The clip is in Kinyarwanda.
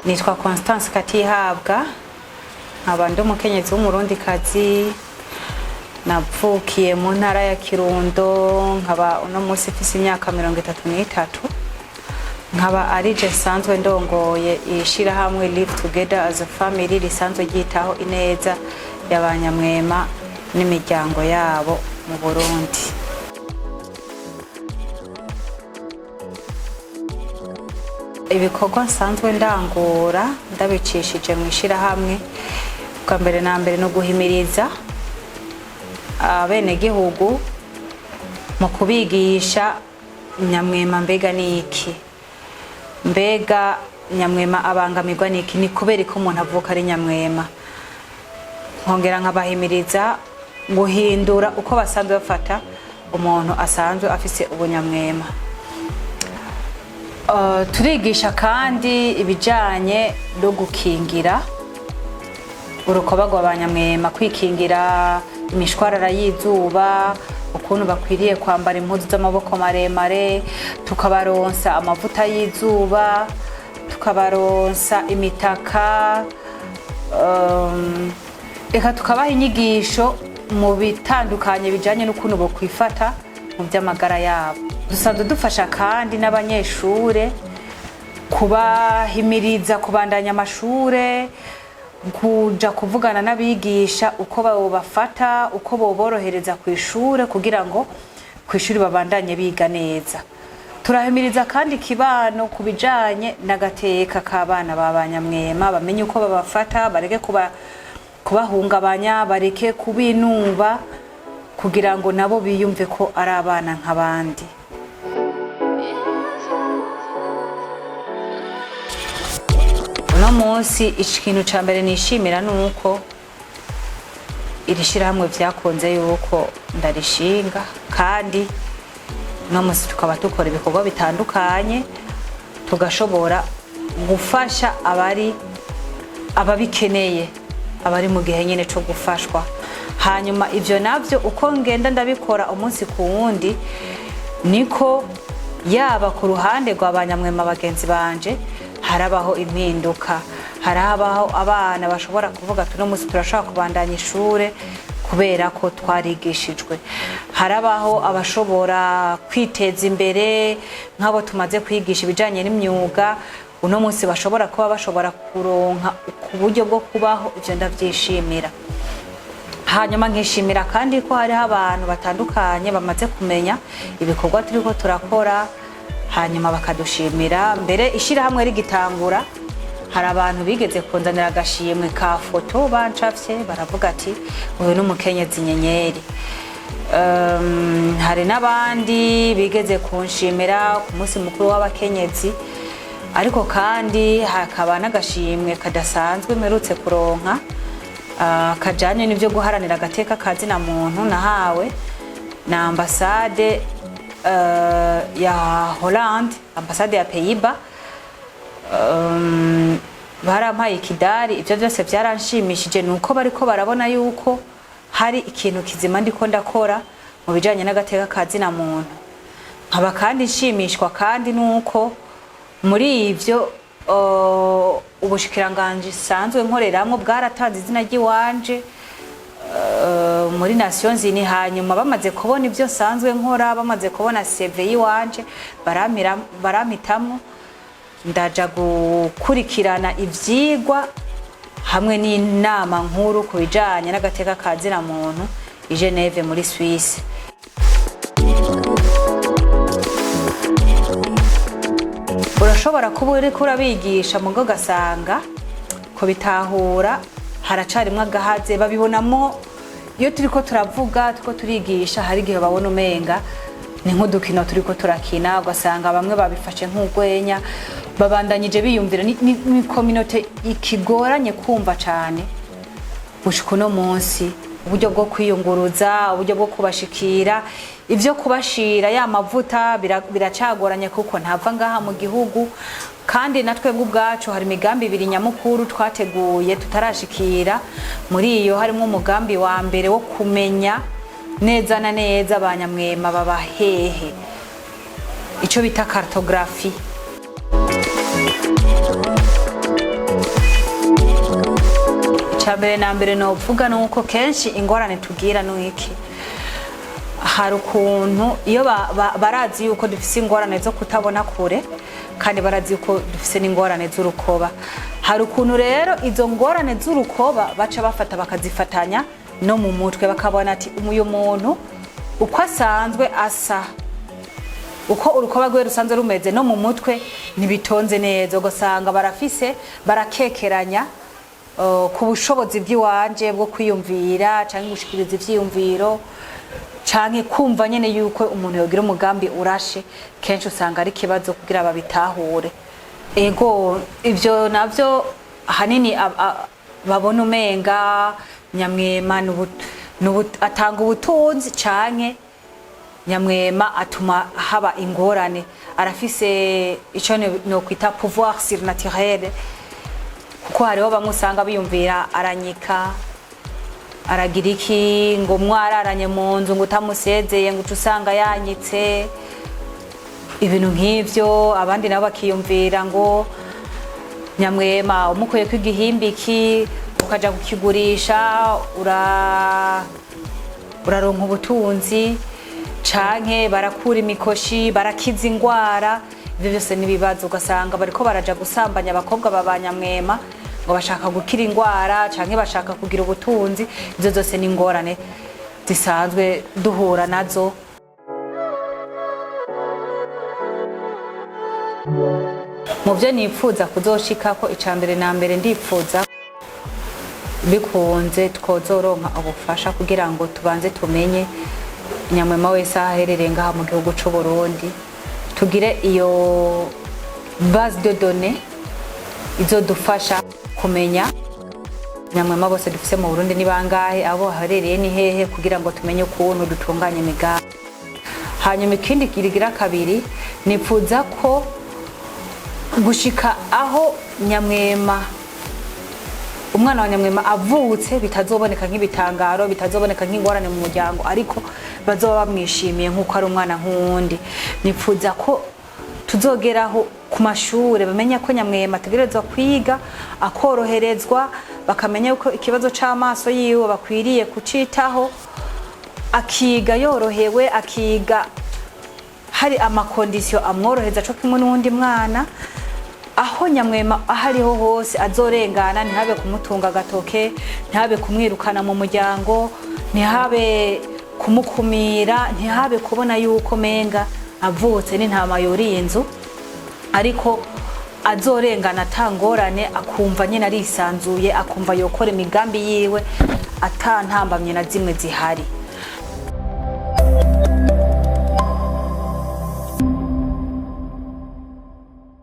Nitwa Constance Katihabwa, nkaba ndi umukenyezi w'umurundikazi, navukiye mu ntara ya Kirundo, nkaba uno munsi mfise imyaka 33, nkaba ari je sanzwe ndongoye ishirahamwe Live Together as a Family risanzwe ryitaho ineza y'abanyamwema n'imiryango yabo mu Burundi. Ibikorwa nsanzwe ndangura ndabicishije mu ishirahamwe bwa mbere na mbere no guhimiriza abene gihugu mu kubigisha nyamwema mbega niki, mbega nyamwema abangamirwa niki, ni kubera ko umuntu avuka ari nyamwema. Nkongera nkabahimiriza guhindura uko basanzwe bafata umuntu asanzwe afise ubunyamwema. Turigisha kandi ibijanye no gukingira urukoba rw'abanyamwema, kwikingira imishwarara y'izuba, ukuntu bakwiriye kwambara impuzu z'amaboko maremare, tukabaronsa amavuta y'izuba, tukabaronsa imitaka, eka tukabaha inyigisho mu bitandukanye bijanye n'ukuntu bo kwifata mu by'amagara yabo. Dusanzwe dufasha kandi n'abanyeshure kubahimiriza kubandanya amashure, kuja kuvugana n'abigisha uko bafata, uko boborohereza ku ishure kugira ngo ku ishuri babandanye biga neza. Turahimiriza kandi kibano kubijanye n'agateka k'abana b'abanyamwema, bamenye uko babafata, bareke kubahungabanya, bareke kubinuba kugira ngo nabo biyumve ko ari abana nk'abandi. Uno munsi ikintu ca mbere nishimira nuko iri shirahamwe vyakunze yuko ndarishinga, kandi uno munsi tukaba dukora ibikorwa bitandukanye tugashobora gufasha ababikeneye, abari mu gihe nyene co gufashwa. Hanyuma ivyo navyo uko ngenda ndabikora umunsi ku wundi, niko yaba ku ruhande rw'abanyamwema bagenzi banje harabaho impinduka, harabaho abana bashobora kuvuga tuno munsi turashaka kubandanya ishure kubera ko twarigishijwe, harabaho abashobora kwiteza imbere nk'abo tumaze kwigisha ibijanye n'imyuga, uno munsi bashobora kuronka ku buryo bwo kubaho. Ivyo ndavyishimira. Hanyuma nkishimira kandi ko hariho abantu batandukanye bamaze kumenya ibikorwa turiko turakora, hanyuma bakadushimira. Mbere ishirahamwe rigitangura hari abantu bigeze kunzanira agashimwe ka foto bancafye, baravuga ati uyu n'umukenyezi nyenyeri. Hari n'abandi bigeze kunshimira ku munsi mukuru w'abakenyezi, ariko kandi hakaba n'agashimwe kadasanzwe mperutse kuronka kajanye n'ivyo guharanira agateka ka zina muntu, nahawe na ambasade ya Hollande, ambasade ya Pays-Bas. Barampaye ikidari. Ivyo byose byaranshimishije, nuko bariko barabona yuko hari ikintu kizima ndiko ndakora mu bijanye n'agateka ka zina muntu. Nkaba kandi nshimishwa kandi nuko muri ivyo ubushikiranganje sanzwe nkoreramwo bwaratanze izina ry'iwanje muri Nations Unies. Hanyuma bamaze kubona ivyo sanzwe nkora, bamaze kubona CV yiwanje, barampitamwo ndaja gukurikirana ivyigwa hamwe n'inama nkuru ku bijanye n'agateka ka zina muntu i Geneve muri Suisse. Urashobora kuba uriko urabigisha mu ngo gasanga kubitahura haracarimwe agahaze, babibonamo iyo turiko turavuga, turiko turigisha, hari igihe babona umenga ni nk'udukino turiko turakina, ugasanga bamwe babifashe nk'ugwenya, babandanyije biyumvira. Ni community ikigoranye kumva cane gushika uno munsi, uburyo bwo kwiyunguruza, uburyo bwo kubashikira, ivyo kubashira ya mavuta biracagoranye kuko ntava ngaha mu gihugu. Kandi natwe ubwacu hari imigambi ibiri nyamukuru twateguye tutarashikira. Muri iyo harimo umugambi wa mbere wo kumenya neza na neza abanyamwema baba hehe, ico bita cartographie. icambere na mbere no vuga nuko kenshi ingorane tugira nuiki hari ukuntu iyo barazi yuko dufise ingorane zo kutabona kure kandi barazi yuko dufise n'ingorane z'urukoba. Hari ukuntu rero izo ngorane z'urukoba baca bafata bakazifatanya no mu mutwe bakabona ati uyu muntu uko asanzwe asa uko urukoba rwe rusanzwe rumeze no mu mutwe nibitonze neza ugasanga barafise barakekeranya ku bushobozi bw'iwanje bwo kwiyumvira canke gushikiriza ivyiyumviro canke kumva nyene yuko umuntu yogira umugambi urashe kenshi usanga ari kibazo kugira babitahure. Ego ivyo navyo hanini babona umenga nyamwema atanga ubutunzi canke nyamwema atuma haba ingorane arafise ico no kwita pouvoir surnaturel kuko hariho bamwe usanga biyumvira aranyika aragira iki ngo mwararanye mu nzu ngo utamusezeye ngo usanga yanyitse ibintu nk'ivyo. Abandi nabo bakiyumvira ngo nyamwema umukuye kw'igihimbiki ukaja kukigurisha uraronka ubutunzi canke barakura imikoshi barakiza ingwara. Ivyo byose nibibazo ugasanga bariko baraja gusambanya abakobwa babanyamwema ngo bashaka gukira ingwara canke bashaka kugira ubutunzi. Ivyo zose ni ingorane zisanzwe duhura nazo. Mu byo nipfuza kuzoshikako icambere na mbere ndipfuza bikunze twozoronka ubufasha kugira ngo tubanze tumenye nyamwema wese aherereye ngaha mu gihugu c'u Burundi tugire iyo base de données izodufasha kumenya nyamwema bose dufise mu Burundi ni bangahe abo aherereye ni hehe kugira ngo tumenye ukuntu dutunganya imigambi. Hanyuma ikindi kirigira kabiri nipfuza ko gushika aho nyamwema umwana wa nyamwema avutse bitazoboneka nk'ibitangaro bitazoboneka nk'ingorane mu muryango ariko bazoba bamwishimiye nkuko ari umwana nk'uwundi. Nipfuza ko tuzogeraho ku mashure bamenya ko nyamwema ategerezwa kwiga akoroherezwa bakamenya ko ikibazo c'amaso yiwe bakwiriye kucitaho akiga yorohewe akiga hari amakondisiyo amworoheza co kimwe n'uwundi mwana. Aho nyamwema ahariho hose azorengana ntihabe kumutunga agatoke ntihabe kumwirukana mu muryango ntihabe kumukumira ntihabe kubona yuko menga avutse n'intama yuriye inzu ariko azorengana atangorane akumva nyine arisanzuye akumva yokora imigambi yiwe atantambamye na zimwe zihari.